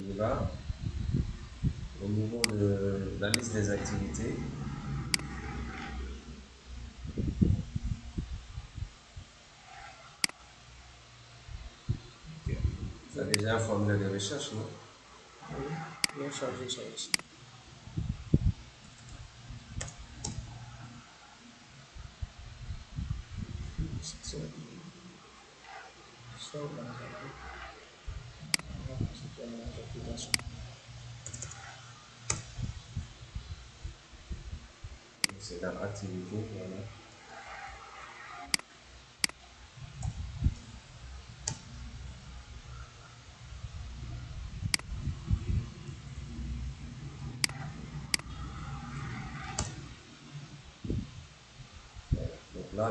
On y va. Au niveau de la liste des activités, tu as déjà un formulaire de recherche, non? Oui, bien chargé ça ici. C'est dans activité, voilà. Donc là,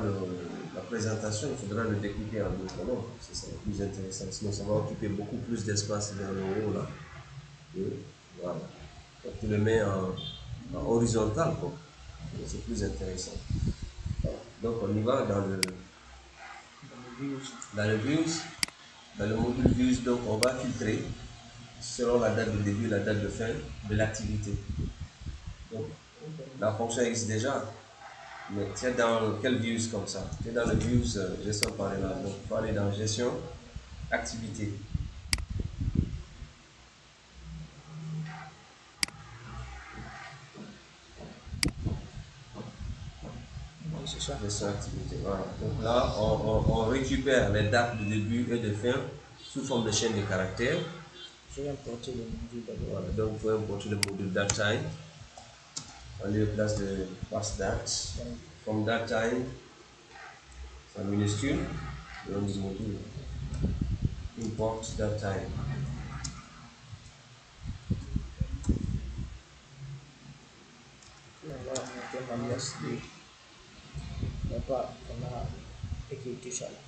la présentation, il faudra le découper en deux colonnes. C'est ça le plus intéressant. Sinon, ça va occuper beaucoup plus d'espace vers le haut, là. Et voilà. Donc, tu le mets en horizontal, quoi. C'est plus intéressant. Donc, on y va dans le views. Dans le module views, donc, on va filtrer selon la date de début et la date de fin de l'activité. Donc, la fonction existe déjà. Mais tu es dans quel views comme ça? Tu es dans le views gestion parrainage. Donc, il faut aller dans gestion, activité. C'est ça. Gestion activité. Voilà. Donc là, on récupère les dates de début et de fin sous forme de chaîne de caractères. Je vais importer le module d'abord. Voilà. Donc, il faut importer le module datetime. On lui place de passe date. From datetime, c'est en minuscule. Le nom du module. Import datetime. Là, on a un alias de. On a écrit tout ça là.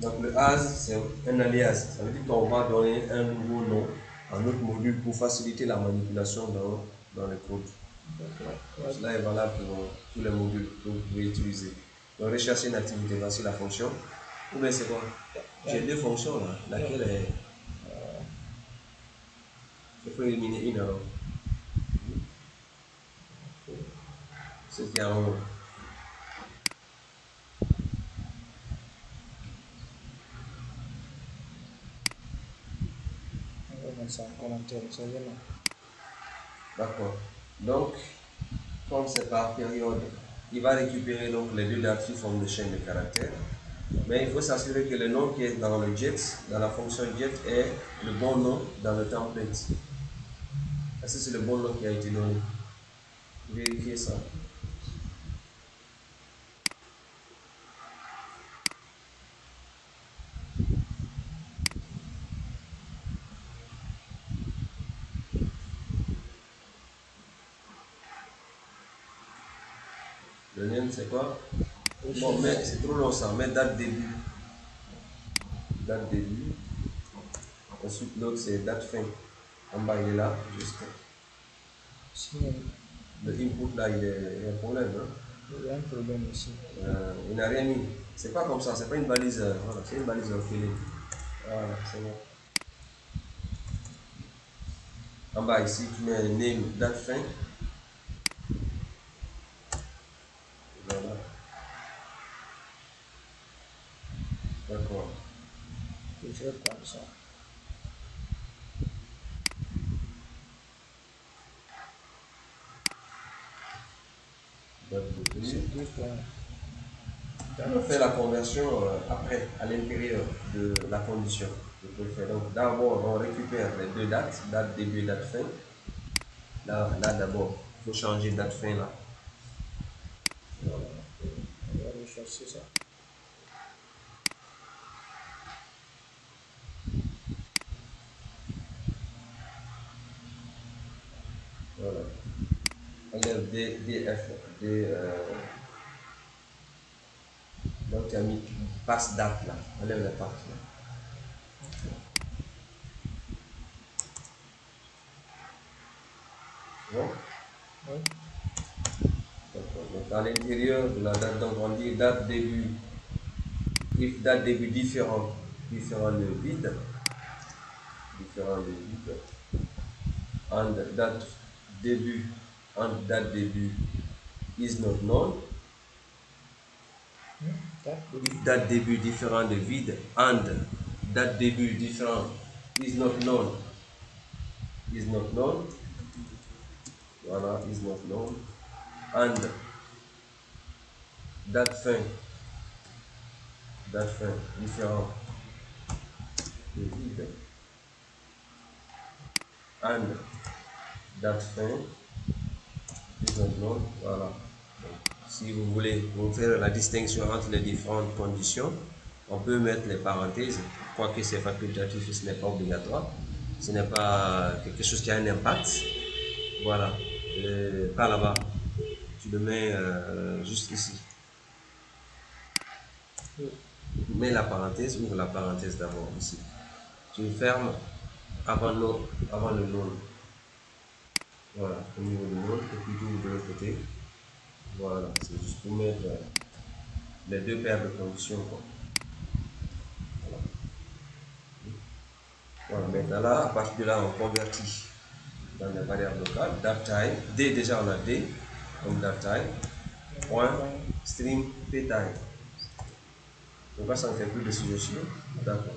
Donc le as, c'est un alias. Ça veut dire qu'on va donner un nouveau nom à notre module pour faciliter la manipulation dans le code. Donc, cela est valable pour tous les modules que vous pouvez utiliser. Donc rechercher une activité, voici la fonction. Ou bien c'est quoi? J'ai deux fonctions là. Laquelle est. Il faut éliminer une alors. C'est qui a un. On va mettre ça en commentaire, ça vient là. D'accord. Donc, comme c'est par période, il va récupérer donc les deux dates sous forme de chaîne de caractères. Mais il faut s'assurer que le nom qui est dans le jet, dans la fonction jet, est le bon nom dans le template. Est-ce que c'est le bon nom qui a été donné? Vérifiez ça. Le name c'est quoi? Bon, mais c'est trop long ça. Mais date début. Date début. Ensuite, l'autre c'est date fin. En bas, il est là, juste. Le input là, il y a un problème. Hein? Il y a un problème ici. Il n'a rien mis. C'est pas comme ça, c'est pas une balise. Voilà, c'est une balise orpheline. Voilà, c'est bon. En bas ici, tu mets name, date fin. Voilà. D'accord. Je vais prendre ça. Date de début. C'est 2 points. On fait la conversion après, à l'intérieur de la condition. Je peux faire. Donc d'abord, on récupère les deux dates, date début et date fin. Là d'abord, il faut changer date fin là. Voilà. On va rechercher ça. Voilà. Enlève DF, donc tu as mis passe date là. Enlève la partie là. Bon. Oui. D'accord. Donc à l'intérieur de la date, donc on dit date début, if date début différent de vide. différent de vide, and that debut is not known. If that début différent de vide and that début différent is not known, voilà, is not known, and that fin différent de vide and that fin is not known, voilà. Donc, si vous voulez faire la distinction entre les différentes conditions, on peut mettre les parenthèses, quoique c'est facultatif, ce n'est pas obligatoire, ce n'est pas quelque chose qui a un impact. Voilà, par là-bas, tu le mets juste ici. Mets la parenthèse, ouvre la parenthèse d'abord ici. Tu fermes avant le nom. Voilà, au niveau du nom, et puis tu ouvres de l'autre côté. Voilà, c'est juste pour mettre les deux paires de conditions, quoi. Voilà, maintenant là, à partir de là, on convertit dans les variables locales. DATime, D déjà on a D, comme DATime, point, string, ptime. Donc là, ça ne fait plus de suggestions. D'accord.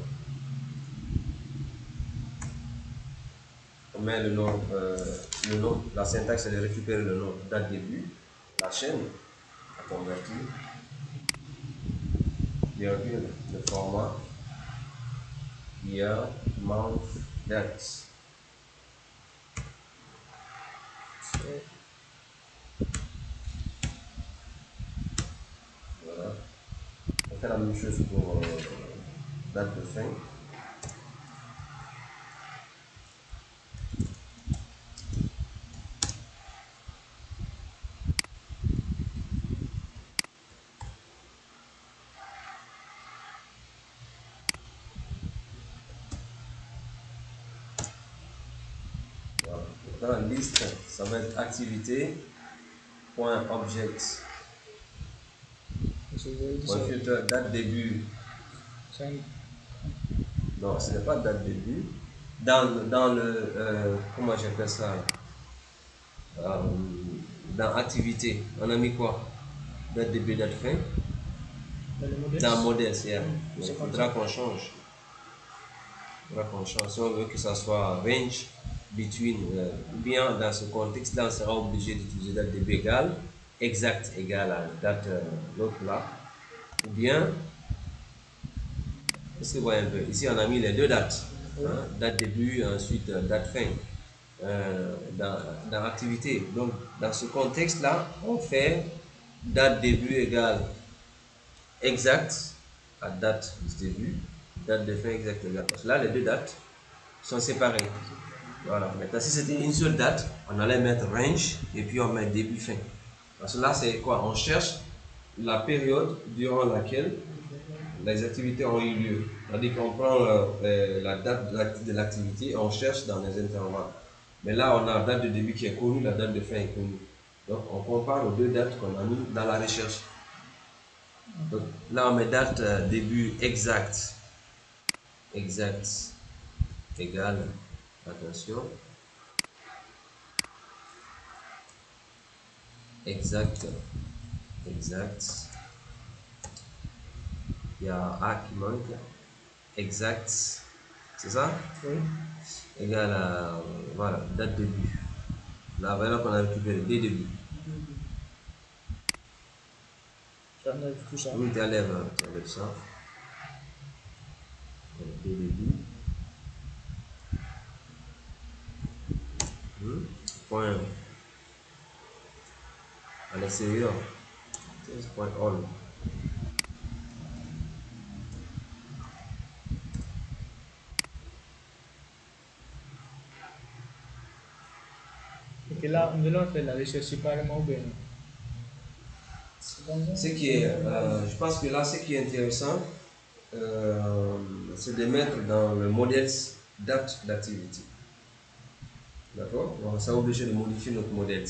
On met le nom, la syntaxe c'est de récupérer le nom, date début, la chaîne, à convertir, virgule, le format, year, month, date. Voilà. On fait la même chose pour date de fin. Voilà. Dans la liste, ça va être activité, point object, computer, date début. Non, ce n'est pas date début. Dans le comment j'appelle ça? Dans activité, on a mis quoi? Date début, date fin. Dans modèle, c'est il faudra qu'on change. Si on veut que ça soit range between, ou bien dans ce contexte-là, on sera obligé d'utiliser date début égale, exact égale à date l'autre là. Ou bien, est-ce que vous voyez un peu? Ici, on a mis les deux dates. Hein, date début, ensuite date fin. Dans activité. Donc, dans ce contexte-là, on fait date début égale exact à date du début, date de fin exacte égale. Parce que là, les deux dates sont séparées. Voilà. Maintenant, si c'était une seule date, on allait mettre range et puis on met début fin. Parce que là, c'est quoi? On cherche la période durant laquelle les activités ont eu lieu. C'est-à-dire qu'on prend la date de l'activité et on cherche dans les intervalles. Mais là, on a la date de début qui est connue, la date de fin est connue. Donc, on compare aux deux dates qu'on a mis dans la recherche. Donc, là, on met date début exact. Exact égale, attention, exact. Il y a A qui manque. Exact, c'est ça? Oui. Égale à, voilà, date début. Là, voilà qu'on a récupéré dès début. J'enlève tout ça. Oui, tu enlèves ça. Dès début. Point à l'extérieur. Point all. Et là, on fait la recherche séparément ou bien? Ce qui est, je pense que là, ce qui est intéressant, c'est de mettre dans le modèle date d'activité. D'accord? On s'est obligé de modifier notre modèle.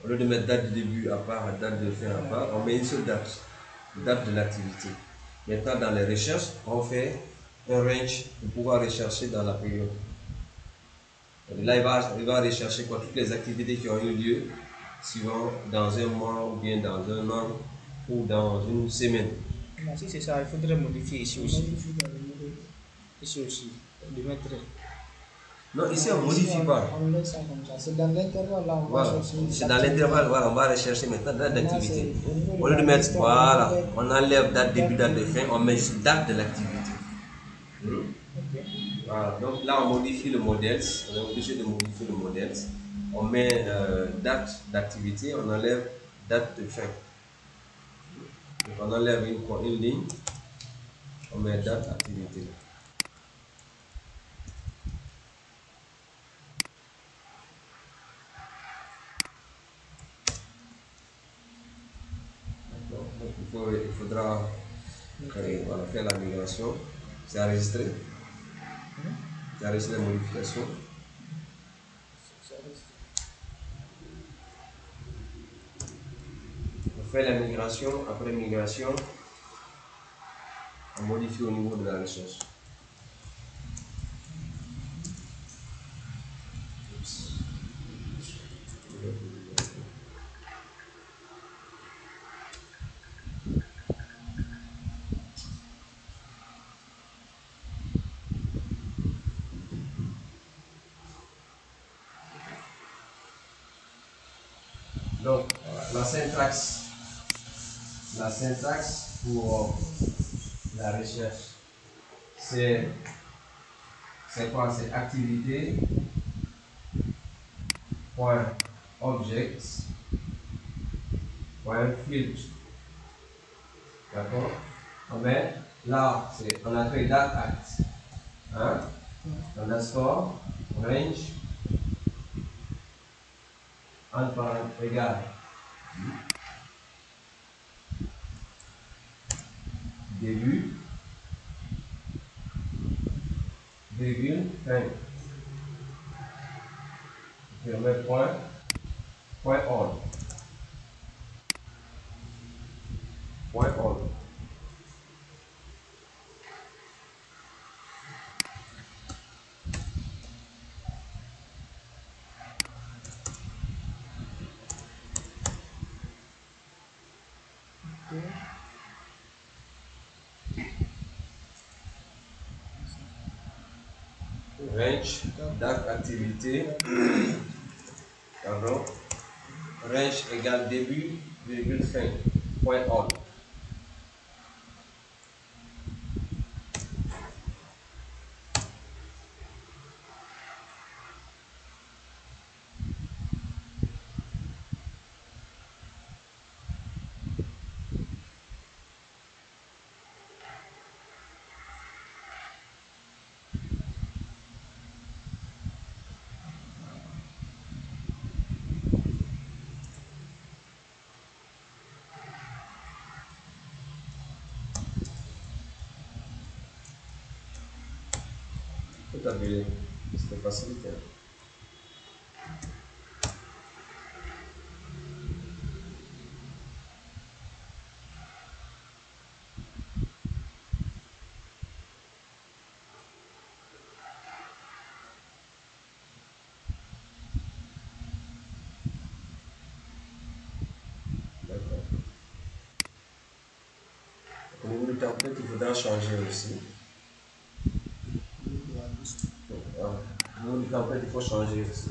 Au lieu de mettre date de début à part, date de fin à part, on met une seule date de l'activité. Maintenant, dans les recherches, on un range pour pouvoir rechercher dans la période. Et là, il va rechercher quoi, toutes les activités qui ont eu lieu, suivant dans un mois ou bien dans un an ou dans une semaine. Mais si c'est ça, il faudrait modifier ici On aussi. modifie dans le modèle. Ici aussi. De mettre. Non, ici, on ne Ici, modifie pas. On laisse ça comme ça. C'est dans l'intervalle là, on va Voilà. chercher. C'est dans l'intervalle, voilà, on va rechercher maintenant date d'activité. Là, c'est au niveau de Au lieu de la mettre, liste, voilà, on on enlève date début, date de fin, on met juste date de l'activité. Ok. Voilà, donc là, on modifie le modèle, on est obligé de modifier le modèle. On met date d'activité, on enlève date de fin. Donc on enlève une ligne, on met date activité. Donc, il faudra voilà, faire la migration. C'est enregistré. C'est enregistré la modification. Ça reste. On fait la migration. Après migration, on modifie au niveau de la recherche. Donc, la syntaxe pour la recherche, c'est quoi? C'est activité, point objects, point filtre. D'accord? Mais là, on a créé date act. Hein? Underscore, range, entre parenthèses égal. Début, virgule, fin. Je mets point, point all. Point all. Range, date activité, pardon, range égale début, virgule fin, point all. Tout à fait, c'était facilité. D'accord. Au niveau du template, il faudra changer aussi. Voilà. Au niveau du template, il faut changer aussi.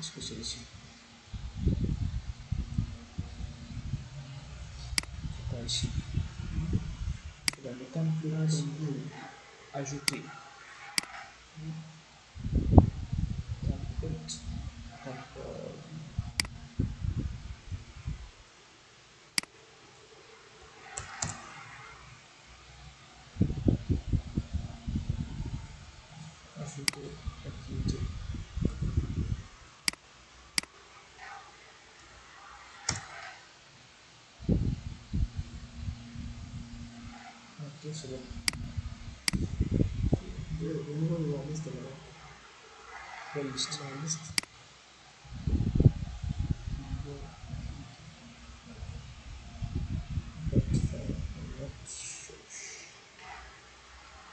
Est-ce que c'est ici? C'est pas ici. template ajouter. Template. Template. Ajouter activité. Ok, c'est bon. Au niveau de la liste, là, Quelle liste? la liste.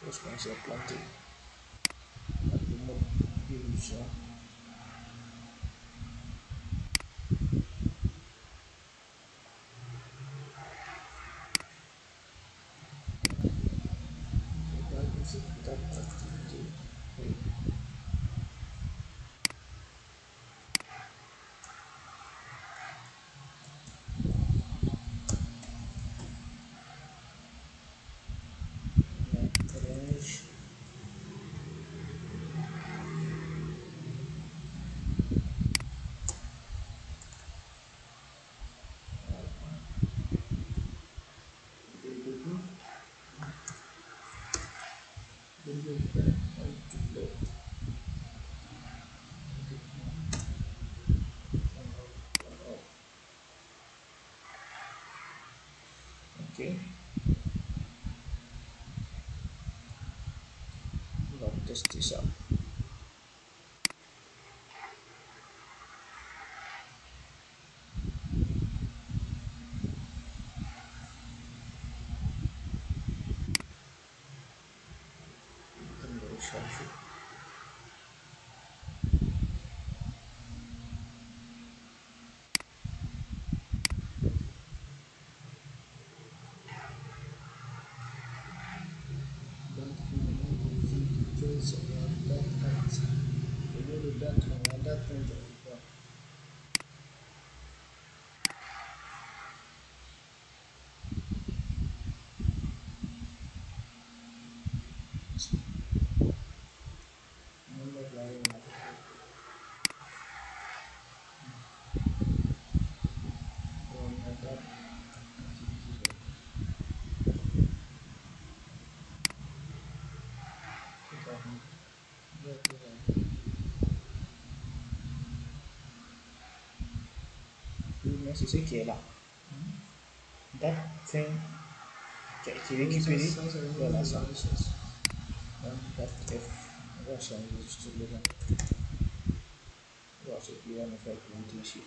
Je pense que j'ai planté. Le mode illusion. Date activité. Oui. Range. Ok. On va tester ça. On va recharger. Date finalement, c'est la date active. Au lieu de date, on a date interrogatoire. On va mettre là, on a date activité. C'est pas bon. On va être là. Oui, mais c'est ce qui est là. Date fin qui a été récupérée. Ça, c'est le nom Voilà de ça. la richesse. Donc, date F. On va changer juste le nom. Voilà ce qui va nous faire planter ici.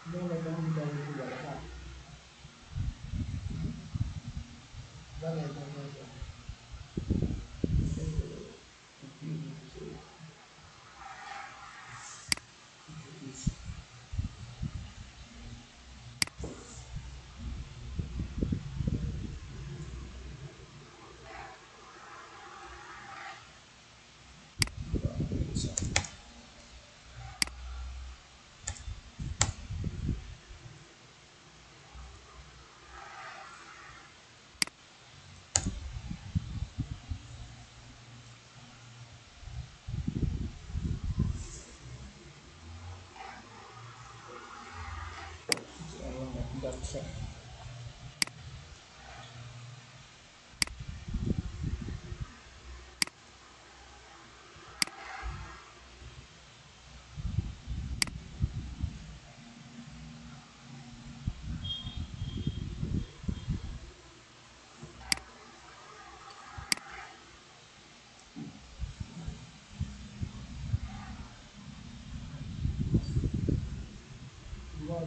Dans la bande d'arrivée, là. Dans la bande d'arrivée. Voilà, ça. On va mettre date fin. Voilà.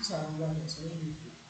Si ça renvoie personne, il faut.